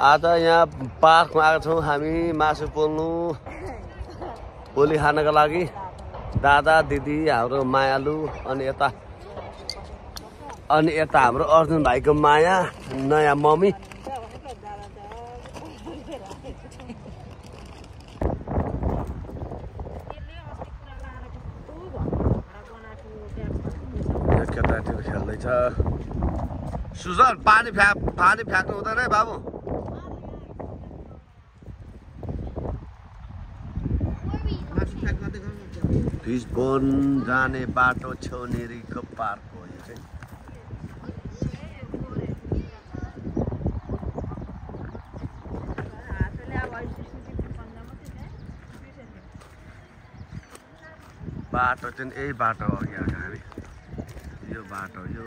आज यहाँ पार्कमा आएको छौँ हामी मासु पोल्नु पोली खानको लागि। दादा दिदी हाम्रो मायालु अनि यता हाम्रो अर्जुन भाइको माया नयाँ मम्मी। केटाकेटीहरू खेल्दैछ। सुजन पानी फ्याँक्नु हुँदैन है बाबु। फिसबोन जाने बाटो छेउनेरीको पार्क हो यो चाहिँ। बाटो चाहिँ यही बाटो हो अघि आएको हामी। यो बाटो यो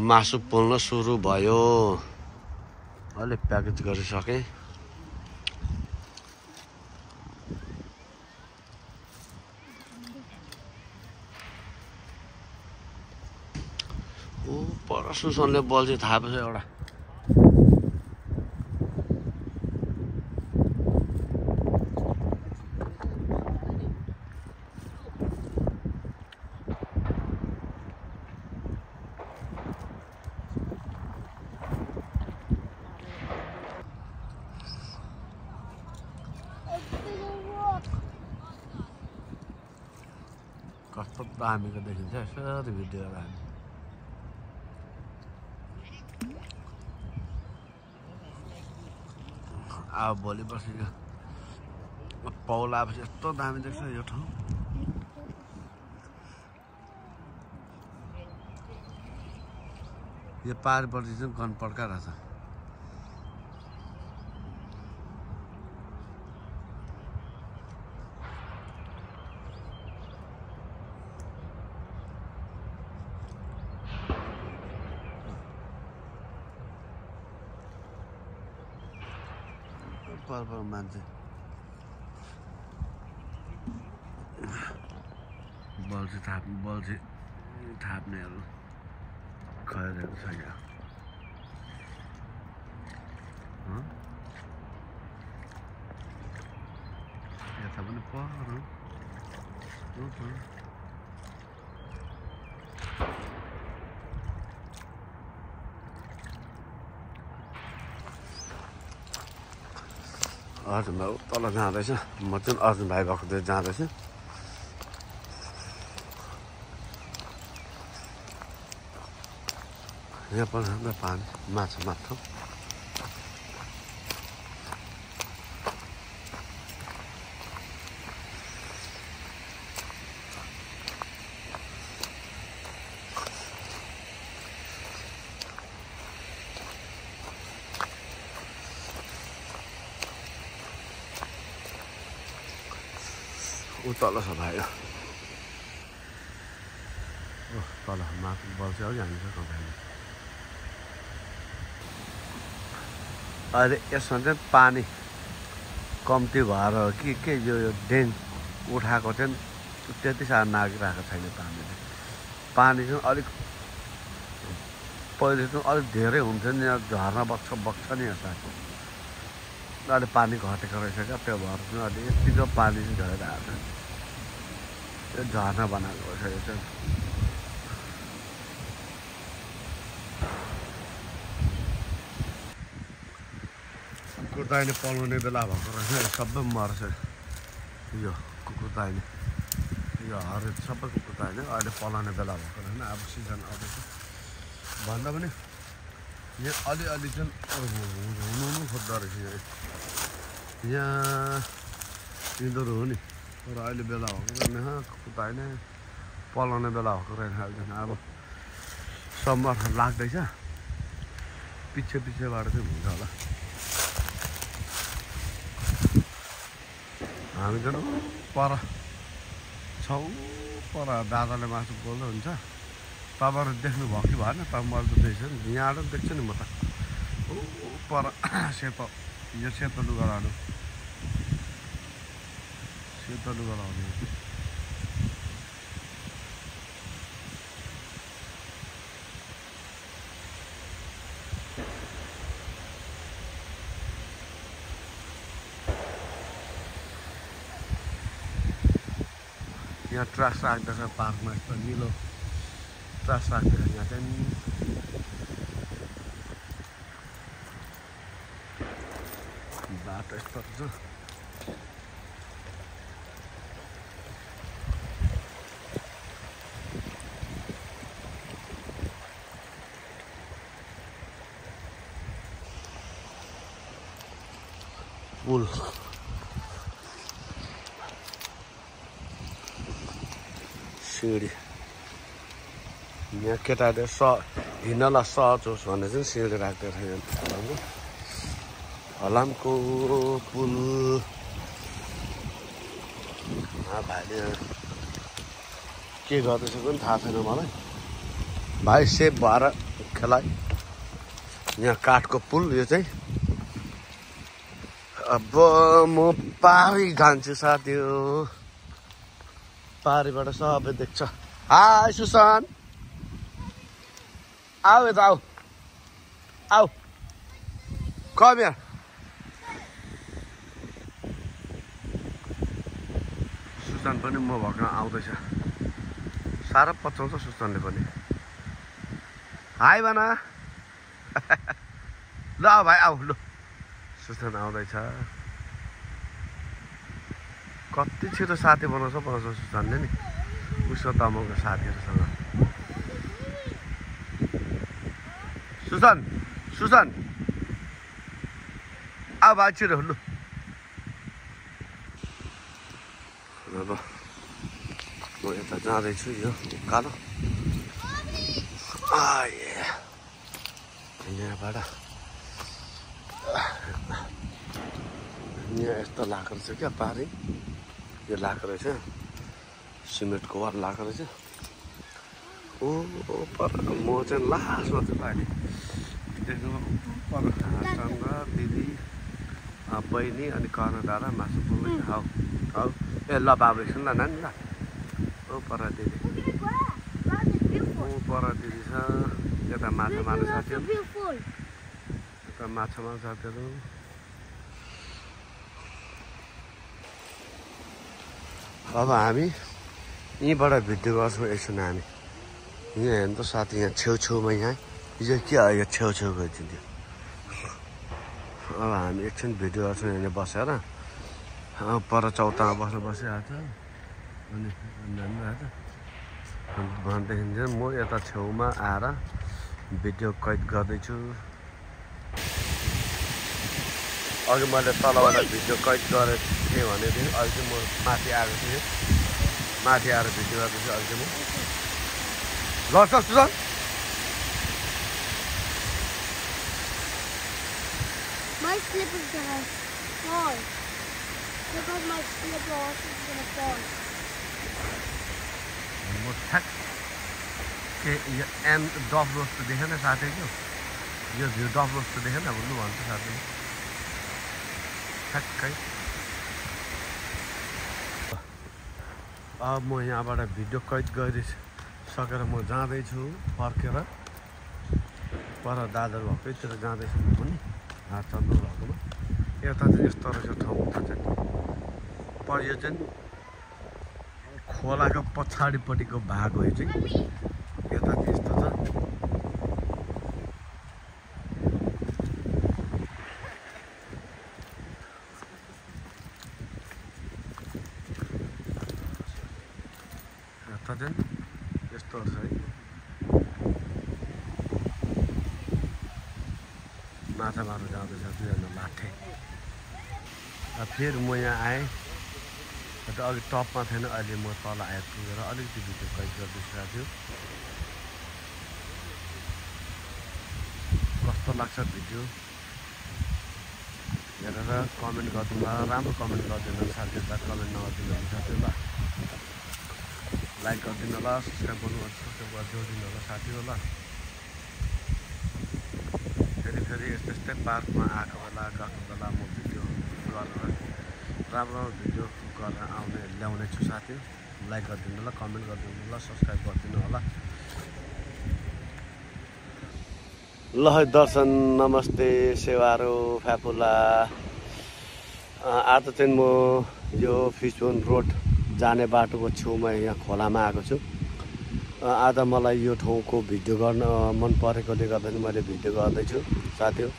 मासु पोल्न सुरु भयो। अहिले प्याकेज गरिसके। ओ पर सुसनले बल चाहिँ थापेछ एउटा। कस्तो दामीको देखिन्छ यसरी भिडियो हामी। अब भोलि पर्सि पौला आएपछि यस्तो दामी देख्छ यो ठाउँ। यो पारपट्टि चाहिँ गन पड्काइरहेछ। मान्छे बल्छी थाप्नेहरू खैरेको छ यहाँ। यता पनि पर अर्जुन भाइ तल जाँदैछ। म चाहिँ अर्जुन भाइ भएको त्यो जाँदैछु। यहाँ पनि पानी माछा मात्र। तल छ भाइ तल माथि बल्छ अघि हाल्छ कम्पनी। अहिले यसमा चाहिँ पानी कम्ती भएर हो कि के यो ड्याङ उठाएको चाहिँ त्यति साह्रो नागिरहेको छैन पानीले। पानी चाहिँ अलिक पहिले चाहिँ अलिक धेरै हुन्छ नि। यहाँ झर्ना बग्छ नि यहाँ साथी। अहिले पानी घटेको रहेछ क्या त्यो भएर चाहिँ अहिले यतिको पानी चाहिँ झरिरहेको छ। त्यो झर्ना बनाएको रहेछ यो चाहिँ। कुकुर दाइने पलाउने बेला भएको रहेछ। सबै मर्छ यो कुकुर दाइने। यो हरेक सबै कुकुर दाइने अहिले पलाउने बेला भएको रहेछ। अब सिजन आउँदैछ भन्दा पनि यहाँ अलिअलि चाहिँ हुनु खोज्दो रहेछ। यहाँ यिनीहरू हो नि तर अहिले बेला भएको रहेन। कुकुर दाइने पलाउने बेला भएको रहेछ अहिले। अब समर लाग्दैछ पछिबाट चाहिँ हुन्छ होला। हामी चाहिँ पर छौँ। पर दादाले मासु पोल्दै हुन्छ। तपाईँहरू देख्नुभयो कि भएन? तपाईँ मैले त देख्छु नि। यहाँबाट देख्छु नि म त। पर सेतो यो सेतो लुगा लानु सेतो लुगा लाउने यहाँ ट्रास राख्दैछ पार्कमा यस्तो निलो ट्रास राख्दैछ यहाँ चाहिँ बाटो यस्तो छ पुल सिँढी यहाँ केटाहरूले हिँड्नलाई सहज होस् भनेर चाहिँ सिँढी राख्दै थियो हलामको पुल भाइले के गर्दैछ पनि थाहा छैन मलाई भाइ सेफ भएर खेलाइ यहाँ काठको पुल यो चाहिँ अब म पारी जान्छु साथी हो पारीबाट सबै देख्छ हाय सुशान्त आऊ यता आऊ आऊ कम यहाँ सुशान्त पनि म भर्खर आउँदैछ साह्रो पचाउँछ सुशान्तले पनि हाई भना ल भाइ आऊ ल सुशान्त आउँदैछ कति छिटो साथी बनाउँछ सुशान्तले नि उसको तमको साथीहरूसँग सुशान्त सुशान्त आऊ भाइ छिटो लु अब म यता जाँदैछु यो कालो यहाँबाट यहाँ यस्तो लाएको रहेछ क्या पारी यो लाएको रहेछ सिमेन्टको वाल लाएको रहेछ ओ पर म चाहिँ लास्टमा चाहिँ पाएँ देख्नु पर हाँसँग दिदी बहिनी अनि कर्ण दादा मासु पुग्दै हौ हौ ए ल बाबु एकछिन ल नानी ल ओ पर दिदी ओ पर दिदी छ यता माछा मार्ने साथीहरू यता माछा मार्ने साथीहरू अब हामी यहीँबाट भिडियो गर्छौँ एकछिन हामी यहाँ हेर्नु त साथी यहाँ छेउछेउमा यहाँ हिजो के यो छेउछेउ गइदिन्थ्यो अब हामी एकछिन भिडियो गर्छौँ यहाँ बसेर पर चौतामा बसिरहेको छ अनि भनेदेखि चाहिँ म यता छेउमा आएर भिडियो कैद गर्दैछु अघि मैले तलबाट भिडियो कैद गरेको थिएँ भनेदेखि अहिले चाहिँ म माथि आएको थिएँ माथि आएर भिडियो गर्दैछु अहिले चाहिँ म ल Sushant My slipper is gonna fall. Look at my slipper also is gonna fall. म ठ्याक्कै यो एन्ड डफ रोस्ट देखेन साथी क्यौ यो भ्यू डफ रोस्ट देखेन भन्नु भन्छ साथी ठ्याक्कै अब म यहाँबाट भिडियो कैद गरिसकेर म जाँदैछु फर्केर पर दादाहरू भएकैतिर जाँदैछु म पनि हात चल्नु भएकोमा यता चाहिँ यस्तो रहेछ ठाउँ उता चाहिँ पर यो चाहिँ खोलाको पछाडिपट्टिको भाग हो यो चाहिँ यता चाहिँ यस्तो छ यता चाहिँ यस्तो रहेछ है माछा मार्नु जाँदैछ दुईजना लाठे फेरि म यहाँ आएँ अघि टपमा थिएन अहिले म तल आइपुगेर अलिकति भिडियो कैद गर्दैछु थियो कस्तो लाग्छ भिडियो हेरेर कमेन्ट गरिदिनु होला राम्रो कमेन्ट गरिदिनु साथीहरूलाई कमेन्ट नगरिदिनु होला साथी होला लाइक गरिदिनु होला सब्सक्राइब गर्नु सब्सक्राइब गरेर जोडिदिनु होला साथी होला फेरि यस्तै पार्कमा आएको बेला गएको बेला म भिडियो गरेर राम्रो भिडियो गरेर ल्याउने छु साथी। लाइक गरिदिनु होला, कमेन्ट गरिदिनु होला, सब्सक्राइब गरिदिनु होला। ल है दर्शन, नमस्ते, सेवारो, फ्याफुला। आज चाहिँ म यो फिसबोन रोड जाने बाटोको छेउमा यहाँ खोलामा आएको छु। आज मलाई यो ठाउँको भिडियो गर्न मन परेकोले गर्दा पनि मैले भिडियो गर्दैछु साथी।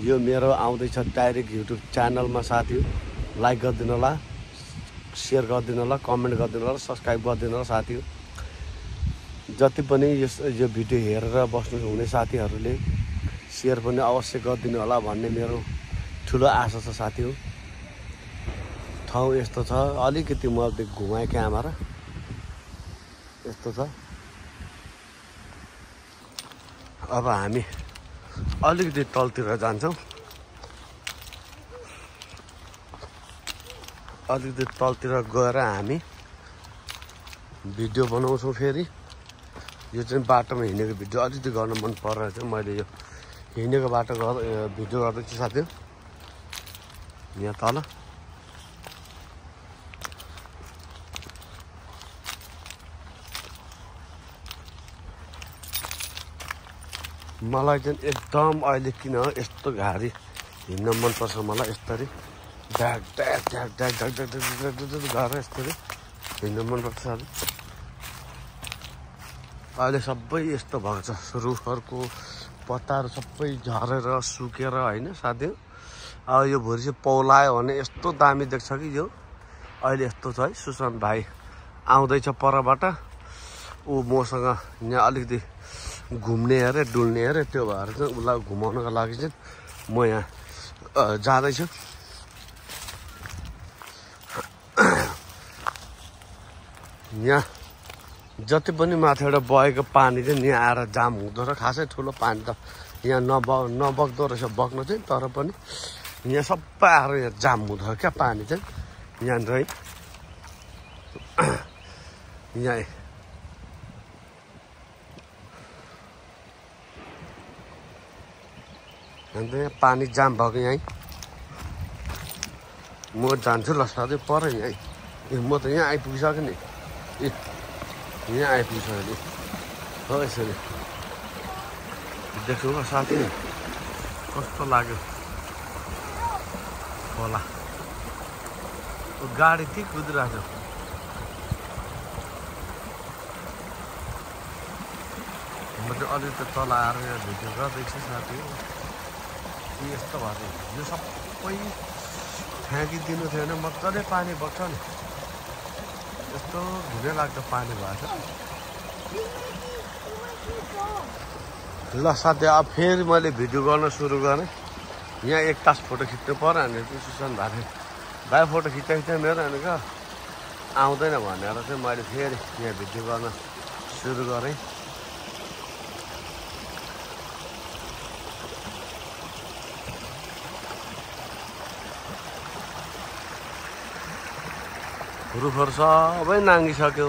यो मेरो आउँदैछ डाइरेक्ट युट्युब च्यानलमा साथी। लाइक गरिदिनु होला, सेयर गरिदिनु होला, कमेन्ट गरिदिनु होला, सब्सक्राइब गरिदिनु होला साथी। जति पनि यो भिडियो हेरेर बस्नु हुने साथीहरूले सेयर पनि अवश्य गरिदिनु होला भन्ने मेरो ठुलो आशा छ साथी हो। ठाउँ यस्तो छ, अलिकति म घुमाएँ क्यामेरा, यस्तो छ। अब हामी अलिकति तलतिर जान्छौँ। अलिकति तलतिर गएर हामी भिडियो बनाउँछौँ फेरि। यो चाहिँ बाटोमा हिँडेको भिडियो अलिकति गर्न मन परेर चाहिँ मैले यो हिँडेको बाटो भिडियो गर्दैछु साथी। यहाँ तल मलाई चाहिँ एकदम अहिले किन यस्तो घारी हिँड्न मनपर्छ मलाई। यस्तरी ढ्याक ढ्याक ढ्याक ढ्याक ढ्याक ढ्याक ढ्याक ढ्याक गरेर यस्तरी हिँड्न मनपर्छ साथी। अहिले सबै यस्तो भएको छ, रुखहरूको पत्ताहरू सबै झरेर सुकेर होइन साथी। अब यो भुरी चाहिँ पौलायो भने यस्तो दामी देख्छ कि यो अहिले यस्तो छ है। सुशान्त भाइ आउँदैछ परबाट, ऊ मसँग यहाँ अलिकति घुम्ने अरे डुल्ने अरे, त्यो भएर चाहिँ उसलाई घुमाउनको लागि चाहिँ म यहाँ जाँदैछु। यहाँ जति पनि माथिबाट बगेको पानी चाहिँ यहाँ आएर जाम हुँदो रहेछ। खासै ठुलो पानी त यहाँ नबग्दो रहेछ बग्न चाहिँ, तर पनि यहाँ सबै आएर यहाँ जाम हुँदो रहेछ क्या पानी चाहिँ यहाँनिर है। यहाँ अन्त यहाँ पानी जाम भएको यहीँ म जान्छु ल साथै पर यहीँ। म त यहाँ आइपुगिसकेँ नि, यहाँ आइपुगिसक्यो नि हो। यसरी देख्नु ल साथी कस्तो लाग्यो खोला। गाडी ठिक कुदिरहेको छ। म चाहिँ अलिकति तल आएर यहाँ भिडियो गर्दैछु साथी। यस्तो भएको यो सबै फ्याँकिदिनु थिएन, मजाले पानी बग्छ नि। यस्तो घुमे लाग्दो पानी भएको छ। ल साथी अब फेरि मैले भिडियो गर्न सुरु गरेँ। यहाँ एक तास फोटो खिच्नु पऱ्यो भनेर चाहिँ सुशान्त भाइ फोटो खिच्दा मेरो भनेको आउँदैन भनेर चाहिँ मैले फेरि यहाँ भिडियो गर्न सुरु गरेँ। रुखहरू सबै नाङ्गिसक्यो।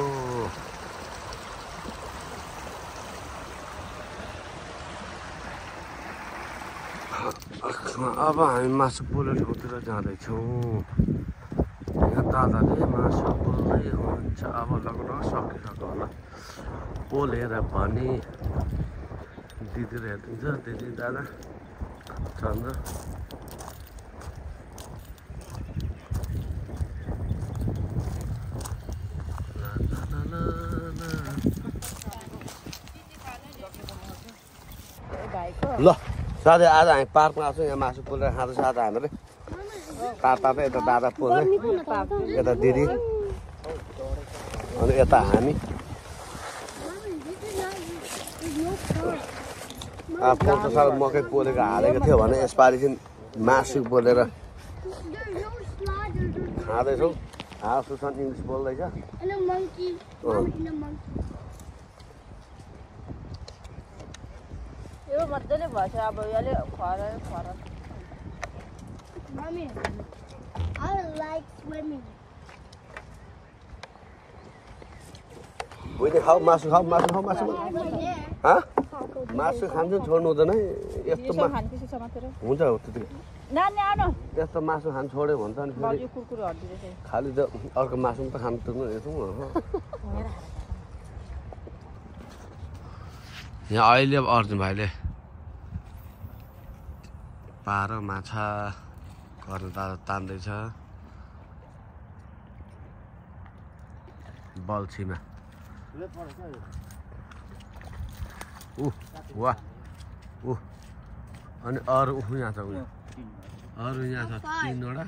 अब हामी मासु पोल्ने ठाउँतिर जाँदैछौँ। यहाँ दादाले मासु पोल्दै हुनुहुन्छ। अब लगभग सकिसक्यो होला पोलेर भने दिदीले हेरिदिन्छ। दिदी दादा चन्द्र ल साथै आज हामी पार्कमा आउँछौँ। यहाँ मासु पोलेर खाँदैछ आज हामीले। ताता यता दादा पोल्ने, यता दिदी, अनि यता हामी। पोल्छ साह्रो मकै पोलेको हालेको थियो भने यसपालि चाहिँ मासु पोलेर खाँदैछौँ। सुशान्त इङ्ग्लिस बोल्दैछ। यो मजाले भएछ अब यसले खर Mommy, I like swimming. बुझ्ने खाऊ मासु खाऊ मासु खान्छु छोड्नु हुँदैन है। यस्तो हुन्छ हो त्यति नानी आउनु त्यस्तो मासु खान छोड्यो भन्छ नि फेरि बाउजी कुरकुरे हड्डी रहेछ खालि त अर्को मासु पनि त खानु तिर्नु हेर्छौँ यहाँ अहिले अब अर्जुन भाइले पारो माछा गर्न तान्दैछ बल्छीमा वाह अनि अरू यहाँ छ उयो अरू यहाँ छ 3वटा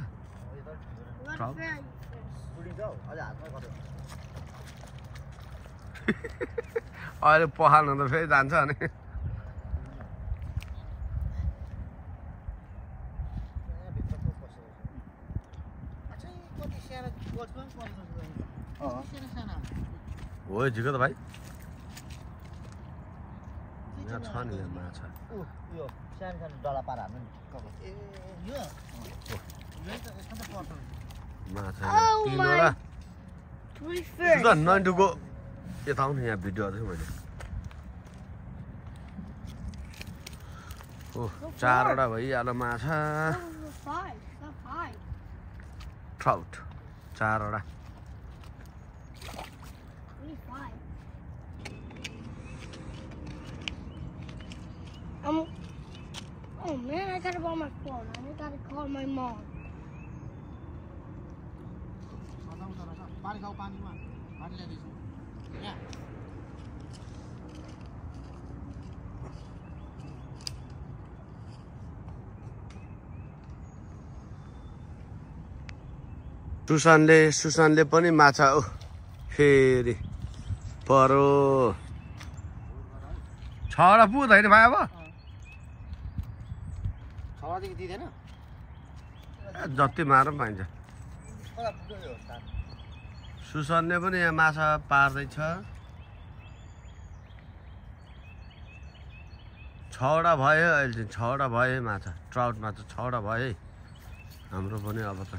अहिले पखाल्नु त फेरि जान्छ अनि हो झिको त भाइ यहाँ छ नि यहाँ माछा माछा 3वटा नन्टुको यता आउनु यहाँ भिडियो अझै मैले 4वटा भइहाल्यो माछा trout 4वटा Oh man, I gotta buy my phone. I gotta call my mom. सुशान्तले पनि माछा फेरि परो 6वटा पुग्दैन भाइ अब जति मार पाइन्छ सुशान्तले पनि यहाँ माछा पार्दैछ 6वटा भयो अहिले चाहिँ 6वटा भयो माछा ट्राउट माछा 6वटा भयो है हाम्रो पनि अब त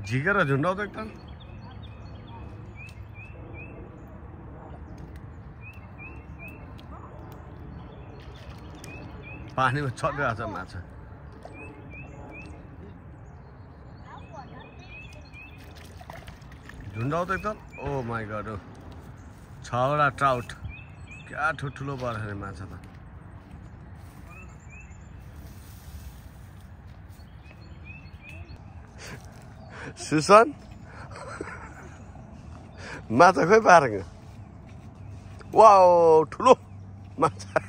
झिकेर झुन्डाउँछ एकदम पानीमा चलिरहेको छ माछा झुन्डाउँछ एकदम ओ माई गॉड 6वटा ट्राउट क्या ठुलो पर्छ नि माछा त सुशान्त माछा खोइ पारेको वाओ ठुलो माछा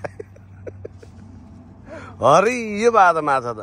हरियो भयो त माछा त